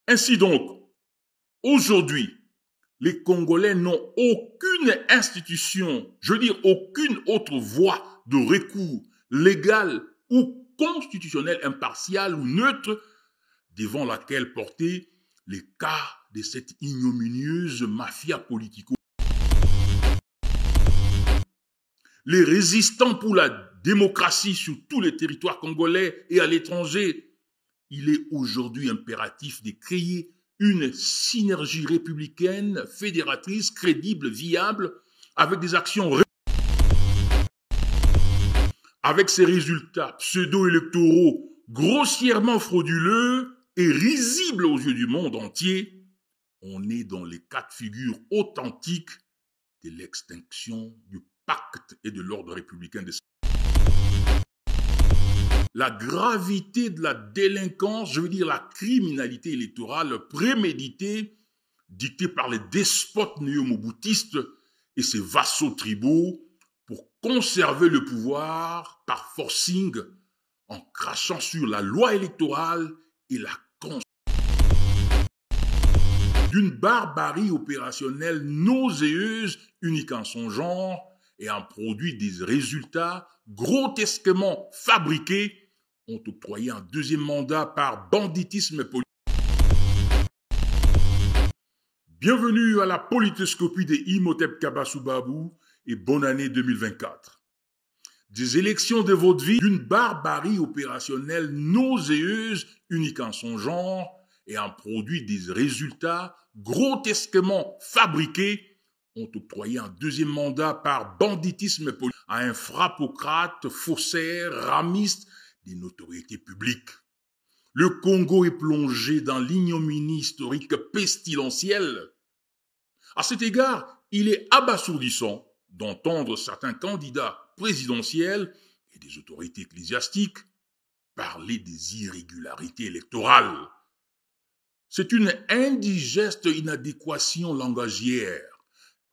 Ainsi donc, aujourd'hui, les Congolais n'ont aucune institution, je veux dire aucune autre voie de recours légale ou constitutionnelle impartiale ou neutre devant laquelle porter les cas de cette ignominieuse mafia politico. Les résistants pour la démocratie sur tous les territoires congolais et à l'étranger, il est aujourd'hui impératif de créer une synergie républicaine, fédératrice, crédible, viable, avec des actions avec ces résultats pseudo-électoraux grossièrement frauduleux et risibles aux yeux du monde entier, on est dans les cas de figure authentiques de l'extinction du pacte et de l'ordre républicain de la gravité de la délinquance, je veux dire la criminalité électorale préméditée, dictée par les despotes néo-moboutistes et ses vassaux tribaux pour conserver le pouvoir par forcing en crachant sur la loi électorale et la Constitution. D'une barbarie opérationnelle nauséeuse, unique en son genre, et en produit des résultats grotesquement fabriqués, ont octroyé un deuxième mandat par banditisme politique. Bienvenue à la politoscopie de Imhotep Kabassou Babou et bonne année 2024. Des élections de votre vie, d'une barbarie opérationnelle nauséeuse, unique en son genre, et en produit des résultats grotesquement fabriqués, ont octroyé un deuxième mandat par banditisme politique à un frappocrate, faussaire, ramiste des notoriétés publiques. Le Congo est plongé dans l'ignominie historique pestilentielle. À cet égard, il est abasourdissant d'entendre certains candidats présidentiels et des autorités ecclésiastiques parler des irrégularités électorales. C'est une indigeste inadéquation langagière.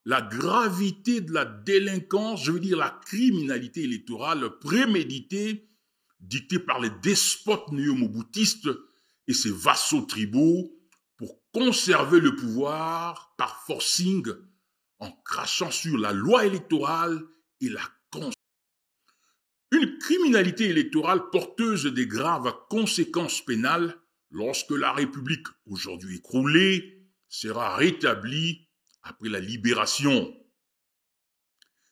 La gravité de la délinquance, je veux dire la criminalité électorale préméditée, dictée par les despotes néo-moboutistes et ses vassaux tribaux pour conserver le pouvoir par forcing en crachant sur la loi électorale et la Constitution. Une criminalité électorale porteuse de graves conséquences pénales lorsque la République, aujourd'hui écroulée, sera rétablie après la libération.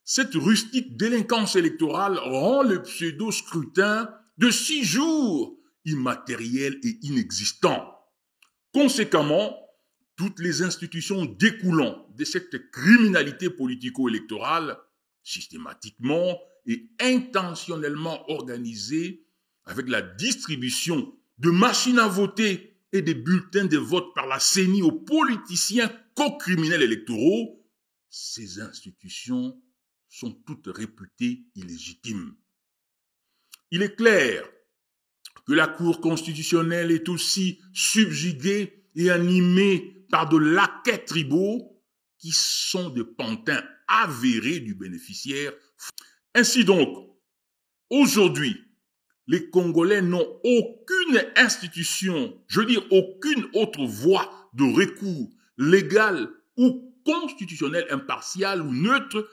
Cette rustique délinquance électorale rend le pseudo-scrutin de 6 jours immatériel et inexistant. Conséquemment, toutes les institutions découlant de cette criminalité politico-électorale, systématiquement et intentionnellement organisée avec la distribution de machines à voter et des bulletins de vote par la CENI aux politiciens co-criminels électoraux, ces institutions sont toutes réputées illégitimes. Il est clair que la Cour constitutionnelle est aussi subjuguée et animée par de laquais tribaux qui sont des pantins avérés du bénéficiaire. Ainsi donc, aujourd'hui, les Congolais n'ont aucune institution, je veux dire aucune autre voie de recours légale ou constitutionnelle impartiale ou neutre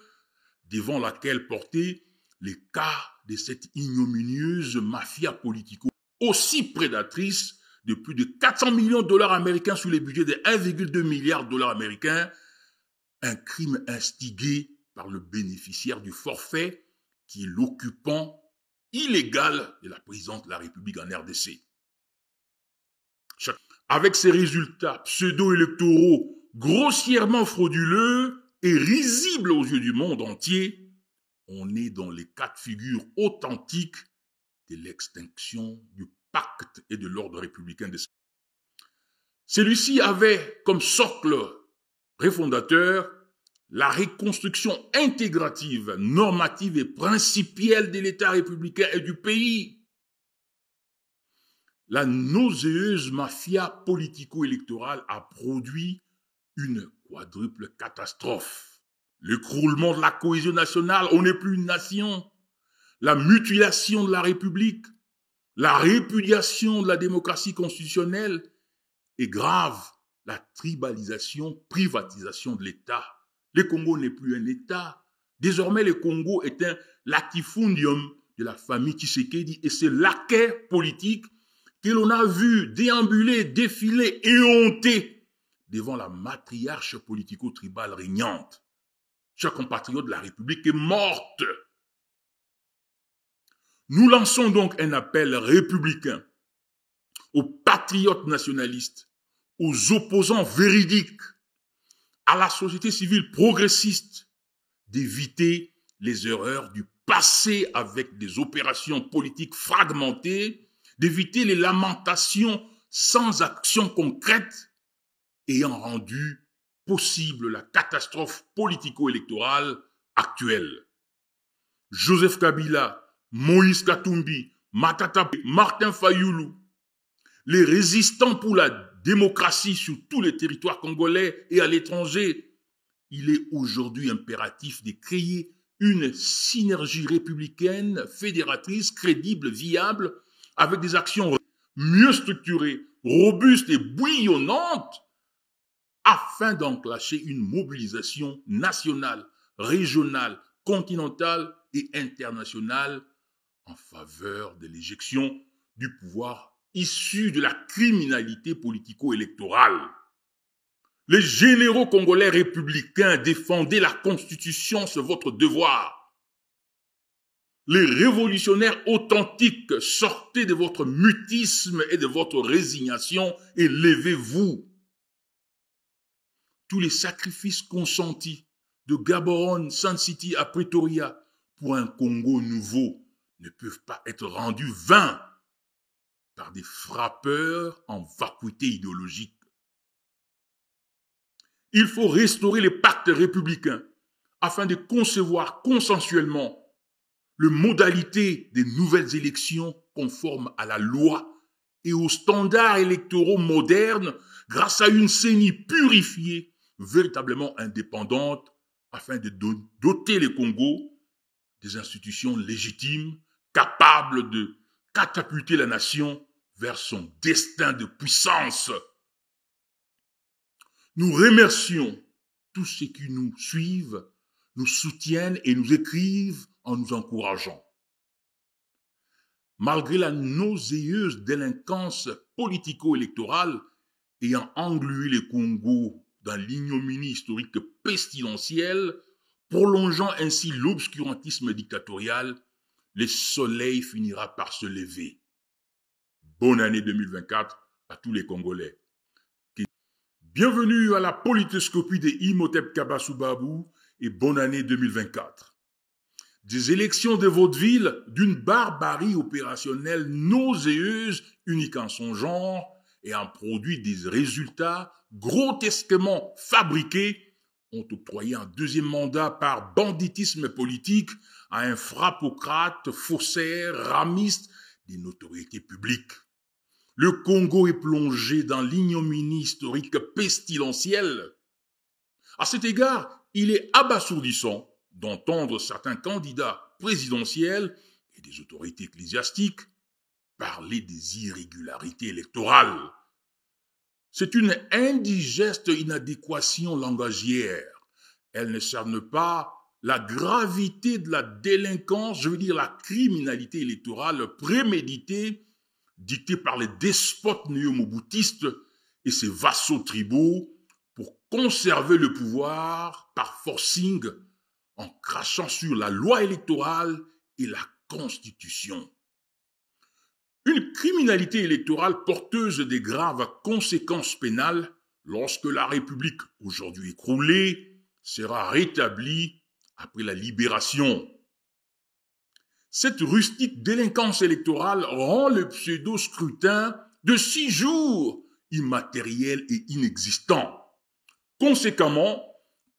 devant laquelle porter les cas de cette ignominieuse mafia politico aussi prédatrice de plus de 400 millions de dollars américains sur les budgets de 1,2 milliard de dollars américains, un crime instigé par le bénéficiaire du forfait qui est l'occupant illégal de la présidence de la République en RDC. Avec ces résultats pseudo-électoraux grossièrement frauduleux et risibles aux yeux du monde entier, on est dans les cas de figure authentiques de l'extinction du pacte et de l'ordre républicain de Celui-ci avait comme socle réfondateur la reconstruction intégrative, normative et principielle de l'État républicain et du pays. La nauséeuse mafia politico-électorale a produit une quadruple catastrophe. L'écroulement de la cohésion nationale, on n'est plus une nation. La mutilation de la République, la répudiation de la démocratie constitutionnelle est grave la tribalisation, privatisation de l'État. Le Congo n'est plus un État. Désormais, le Congo est un latifundium de la famille Tshisekedi et c'est laquais politique que l'on a vu déambuler, défiler, éhonter devant la matriarche politico-tribale régnante. Chers compatriotes, la République est morte. Nous lançons donc un appel républicain aux patriotes nationalistes, aux opposants véridiques, à la société civile progressiste d'éviter les erreurs du passé avec des opérations politiques fragmentées, d'éviter les lamentations sans action concrète ayant rendu possible la catastrophe politico-électorale actuelle. Joseph Kabila, Moïse Katumbi, Matata, Martin Fayoulou, les résistants pour la démocratie sur tous les territoires congolais et à l'étranger, il est aujourd'hui impératif de créer une synergie républicaine, fédératrice, crédible, viable, avec des actions mieux structurées, robustes et bouillonnantes, afin d'enclencher une mobilisation nationale, régionale, continentale et internationale en faveur de l'éjection du pouvoir issu de la criminalité politico-électorale. Les généraux congolais républicains défendaient la Constitution, c'est votre devoir. Les révolutionnaires authentiques, sortez de votre mutisme et de votre résignation et levez-vous. Tous les sacrifices consentis de Gaborone, Sun City à Pretoria pour un Congo nouveau ne peuvent pas être rendus vains par des frappeurs en vacuité idéologique. Il faut restaurer les pactes républicains afin de concevoir consensuellement les modalités des nouvelles élections conformes à la loi et aux standards électoraux modernes grâce à une CENI purifiée, véritablement indépendante, afin de doter le Congo des institutions légitimes, capables de catapulter la nation vers son destin de puissance. Nous remercions tous ceux qui nous suivent, nous soutiennent et nous écrivent en nous encourageant. Malgré la nauséeuse délinquance politico-électorale ayant englué le Congo dans l'ignominie historique pestilentielle, prolongeant ainsi l'obscurantisme dictatorial, le soleil finira par se lever. Bonne année 2024 à tous les Congolais. Bienvenue à la politoscopie de Imhotep Kabasu Babou et bonne année 2024. Des élections de vaudeville d'une barbarie opérationnelle nauséeuse, unique en son genre, et en produit des résultats grotesquement fabriqués, ont octroyé un deuxième mandat par banditisme politique à un frappocrate, faussaire, ramiste des notoriétés publiques. Le Congo est plongé dans l'ignominie historique pestilentielle. À cet égard, il est abasourdissant d'entendre certains candidats présidentiels et des autorités ecclésiastiques parler des irrégularités électorales. C'est une indigeste inadéquation langagière. Elle ne cerne pas la gravité de la délinquance, je veux dire la criminalité électorale préméditée, dictée par les despotes néo-moboutistes et ses vassaux tribaux pour conserver le pouvoir par forcing en crachant sur la loi électorale et la Constitution. Une criminalité électorale porteuse de graves conséquences pénales lorsque la République, aujourd'hui écroulée, sera rétablie après la libération. Cette rustique délinquance électorale rend le pseudo-scrutin de 6 jours immatériel et inexistant. Conséquemment,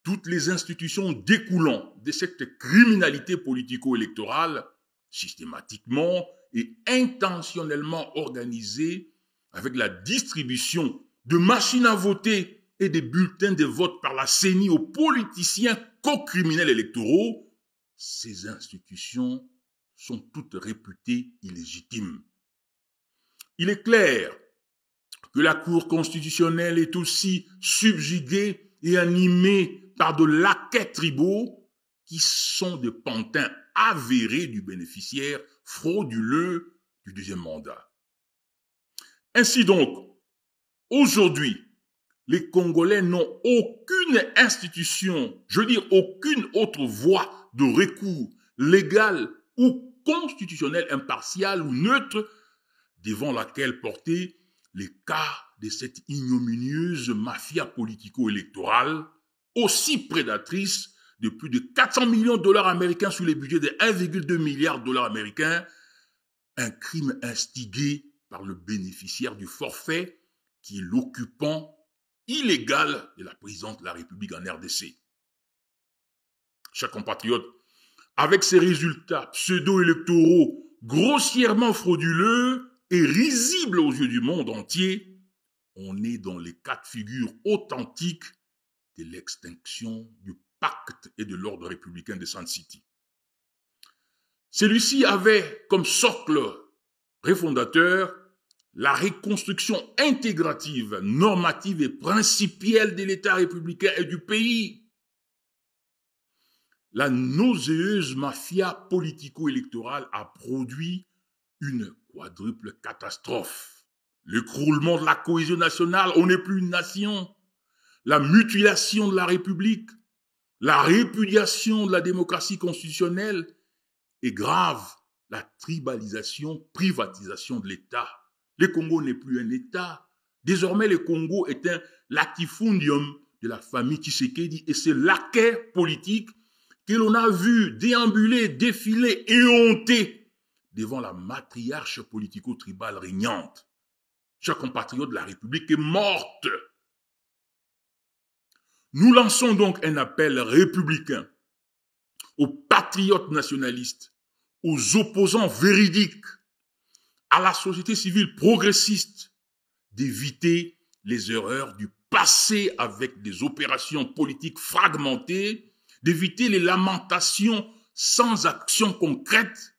toutes les institutions découlant de cette criminalité politico-électorale, systématiquement et intentionnellement organisées avec la distribution de machines à voter et des bulletins de vote par la CENI aux politiciens co-criminels électoraux, ces institutions sont toutes réputées illégitimes. Il est clair que la Cour constitutionnelle est aussi subjuguée et animée par de laquais tribaux qui sont des pantins avérés du bénéficiaire frauduleux du deuxième mandat. Ainsi donc, aujourd'hui, les Congolais n'ont aucune institution, je veux dire aucune autre voie de recours légale ou constitutionnelle impartiale ou neutre devant laquelle porter les cas de cette ignominieuse mafia politico-électorale aussi prédatrice de plus de 400 millions de dollars américains sur les budgets de 1,2 milliard de dollars américains, un crime instigé par le bénéficiaire du forfait qui est l'occupant illégal de la présidence de la République en RDC. Chers compatriotes, avec ces résultats pseudo-électoraux grossièrement frauduleux et risibles aux yeux du monde entier, on est dans les cas de figure authentiques de l'extinction du pacte et de l'ordre républicain de Sun City. Celui-ci avait comme socle refondateur la reconstruction intégrative, normative et principielle de l'État républicain et du pays. La nauséeuse mafia politico-électorale a produit une quadruple catastrophe. L'écroulement de la cohésion nationale, on n'est plus une nation. La mutilation de la République, la répudiation de la démocratie constitutionnelle et grave, la tribalisation, privatisation de l'État. Le Congo n'est plus un État. Désormais, le Congo est un latifundium de la famille Tshisekedi et c'est laquais politique que l'on a vu déambuler, défiler, éhonter devant la matriarche politico-tribale régnante. Chers compatriotes, la République est morte. Nous lançons donc un appel républicain aux patriotes nationalistes, aux opposants véridiques, à la société civile progressiste d'éviter les erreurs du passé avec des opérations politiques fragmentées, d'éviter les lamentations sans action concrète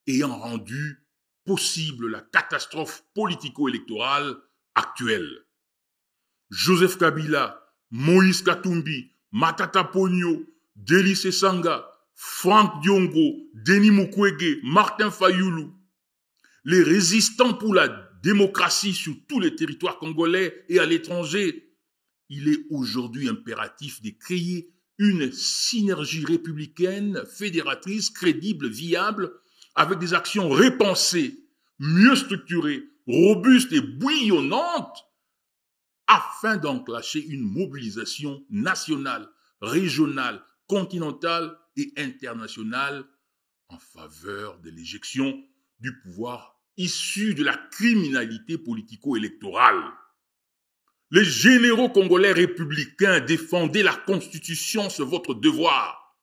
ayant rendu possible la catastrophe politico-électorale actuelle. Joseph Kabila, Moïse Katumbi, Matata Ponyo, Délice Sanga, Franck Diongo, Denis Mukwege, Martin Fayulu, les résistants pour la démocratie sur tous les territoires congolais et à l'étranger, il est aujourd'hui impératif de créer une synergie républicaine, fédératrice, crédible, viable, avec des actions repensées, mieux structurées, robustes et bouillonnantes, afin d'enclencher une mobilisation nationale, régionale, continentale et internationale en faveur de l'éjection du pouvoir issu de la criminalité politico-électorale. Les généraux congolais républicains défendaient la Constitution, c'est votre devoir.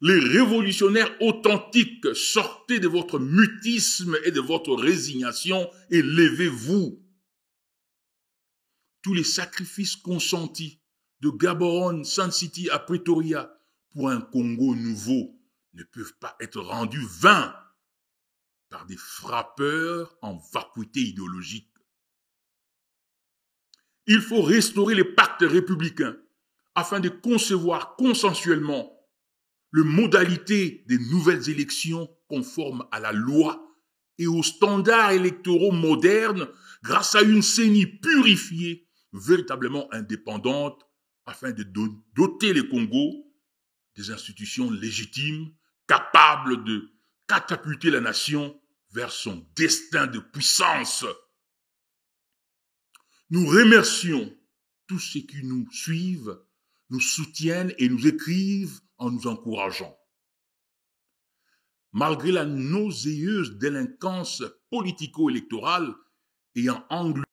Les révolutionnaires authentiques, sortez de votre mutisme et de votre résignation et levez-vous. Tous les sacrifices consentis de Gaborone, Sun City à Pretoria pour un Congo nouveau ne peuvent pas être rendus vains par des frappeurs en vacuité idéologique. Il faut restaurer les pactes républicains afin de concevoir consensuellement les modalités des nouvelles élections conformes à la loi et aux standards électoraux modernes grâce à une CENI purifiée, véritablement indépendante, afin de doter le Congo des institutions légitimes, capables de catapulter la nation vers son destin de puissance. Nous remercions tous ceux qui nous suivent, nous soutiennent et nous écrivent en nous encourageant. Malgré la nauséeuse délinquance politico-électorale ayant englouti